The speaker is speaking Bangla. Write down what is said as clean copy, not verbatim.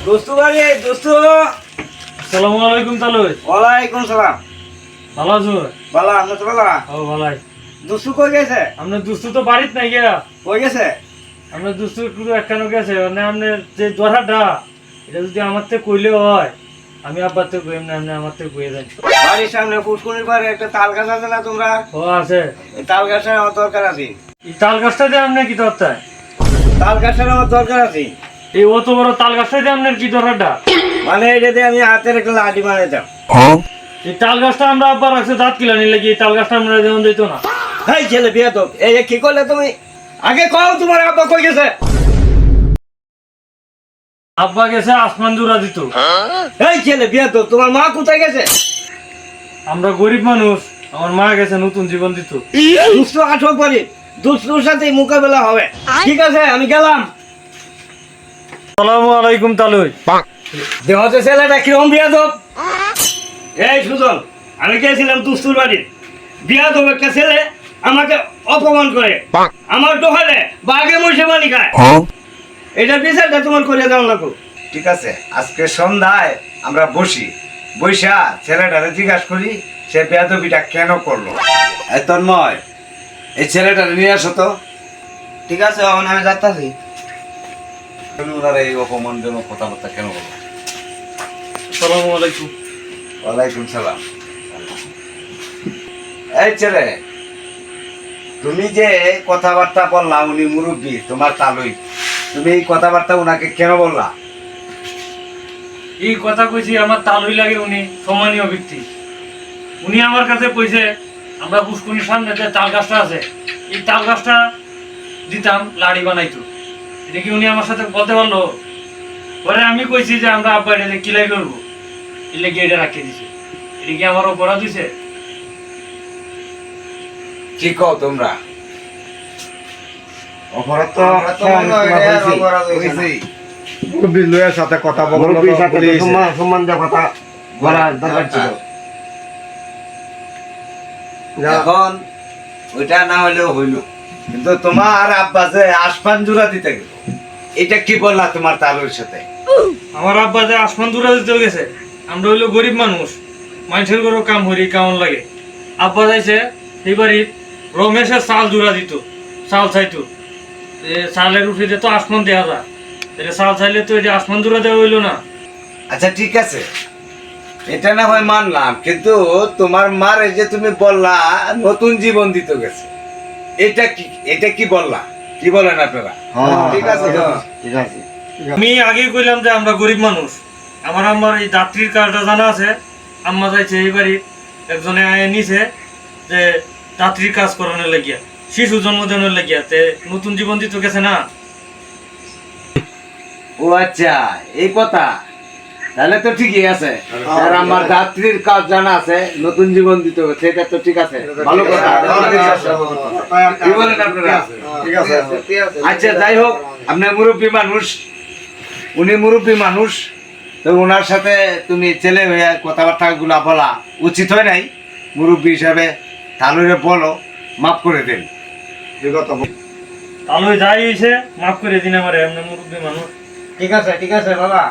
দোস্তু ভাই দোস্তু। আসসালামু আলাইকুম তালুই। ওয়ালাইকুম সালাম। ভালো আছো? বালা আমরা তো বালা। ও ভালাই। দোস্তু কই গেছে? আপনার দুস্তু তো বাড়িত নাই গিয়া। কই গেছে? আপনার দুস্তু একটু একখানো গেছে মানে আপনার যে দরাটা এটা যদি আমার থেকে কইলে হয় আমি আব্বার থেকে কইম না, আপনি আমার থেকে কইয়ে দেন। বাড়ির সামনে পুষ্কুনির পারে একটা তাল গাছ আছে না তোমরা? ও আছে। এই তাল গাছের আমার দরকার আছে। এই তাল গাছটা দিয়ে আপনি কি দরকার? তাল গাছের আমার দরকার আছে। এই অত বড় তাল গাছটা দিয়ে আপনার কি দরকারটা? মানে এটাতে আমি হাতের একটা লাঠি বানাইতাম। এই তাল গাছটা আমরা আব্বার রাখছে দাঁত কিলানি লাগি, এই তাল গাছটা আমরা যেমন দিত না। এই ছেলে বিয়ে তো এই যে কি করলে তুমি? আগে কও তোমার আব্বা কই গেছে? আব্বা গেছে আসমান জোড়া দিত। এই ছেলে বিয়ে তো তোমার মা কোথায় গেছে? আমরা গরিব মানুষ, আমার মা গেছে নতুন জীবন দিত। দুষ্ট আঠক পারি, দুষ্টুর সাথে মোকাবেলা হবে। ঠিক আছে আমি গেলাম। আসসালামু আলাইকুম তালুই। দেহতে ছেলেটা কিরম বিয়াদব? এই সুজন, আমি গেছিলাম দুস্তুর বাড়ি। বিয়াদব একটা ছেলে আমাকে অপমান করে, আমার দোকানে বাঘে মশে পানি খায়। এটা বিচারটা তোমার করে দেওয়া লাগো। ঠিক আছে, আজকে সন্ধ্যায় আমরা বসি, বৈশা ছেলেটারে জিজ্ঞাসা করি সে বেয়াদবিটা কেন করলো। এই তন্ময়, এই ছেলেটারে নিয়ে আসো তো। ঠিক আছে এখন আমি যাচ্ছি। ওনারা এই অপমানজনক কথাবার্তা কেন বলো? আসসালামু আলাইকুম। ওয়ালাইকুম সালাম। এই ছেলে, তুমি যে কথাবার্তা বললা, উনি মুরব্বী, তোমার তালুই, তুমি এই কথাবার্তা উনাকে কেন বললা? এই কথা কইছি আমার তালুই লাগে, উনি সম্মানীয় ব্যক্তি। উনি আমার কাছে কইছে আমরা পুষ্কুনির সামনে যে তাল গাছটা আছে এই তাল গাছটা দিতাম লাড়ি বানাইতো। এটা কি উনি আমার সাথে বলতে পারলো? পরে আমি কইছি যে আমরা আব্বা এটা কিলাই করবো, এলে কি এটা রাখিয়ে দিছে। এটা কি আমার অপরাধ হইছে? কি কও তোমরা? অপরাধ তো আমরা তো মনে হয় এটা আর অপরাধ হইছে না। মুরব্বী লয়ের সাথে কথা বলবো, মুরব্বির সাথে সম্মান দেওয়া কথা বলা দরকার ছিল। এখন ওইটা না হলেও হইল, কিন্তু তোমার আব্বা যে আসমান জোড়া দিতে গেল, এটা কি বললা তোমার তালুর সাথে? আমার আব্বা যে আসমান দূরে দিতে গেছে, আমরা হইলো গরিব মানুষ, মানুষের ঘরেও কাম হরি কেমন লাগে। আব্বা যাইছে এই বাড়ির রমেশের চাল জোড়া দিত, চাল চাইতো। চালের উঠে যেত আসমান দেওয়া যায়, এটা চাল চাইলে তো এটা আসমান জোড়া দেওয়া হইলো না। আচ্ছা ঠিক আছে, এটা না হয় মানলাম, কিন্তু তোমার মার এই যে তুমি বললা নতুন জীবন দিতে গেছে, এটা কি বললা? কি বলেন আপনারা? ঠিক আছে তো? ঠিক আছে। আমি আগেই কইলাম যে আমরা গরিব মানুষ, আমার এই দাত্রীর কাজটা জানা আছে। আম্মা যাইছে এই বাড়ির একজনে আয় নিছে যে দাত্রীর কাজ করানোর লাগিয়া, শিশু জন্মদানের লাগিয়া, তে নতুন জীবন দিতে গেছে না। ও আচ্ছা, এই কথা, তাহলে তো ঠিকই আছে। আর আমার দাত্রীর কাজ জানা আছে, নতুন জীবন দিতে হবে, সেটা তো ঠিক আছে, ভালো কথা। কি বলেন আপনারা? ঠিক আছে। আচ্ছা যাই হোক, আপনার মুরব্বী মানুষ, উনি মুরব্বী মানুষ, তো ওনার সাথে তুমি ছেলে হয়ে কথাবার্তা গুলা বলা উচিত হয় নাই। মুরব্বী হিসাবে তাহলে বলো, মাফ করে দেন। তাহলে যাই হইছে মাফ করে দিন আমারে, এমনি মুরব্বী মানুষ। ঠিক আছে বাবা।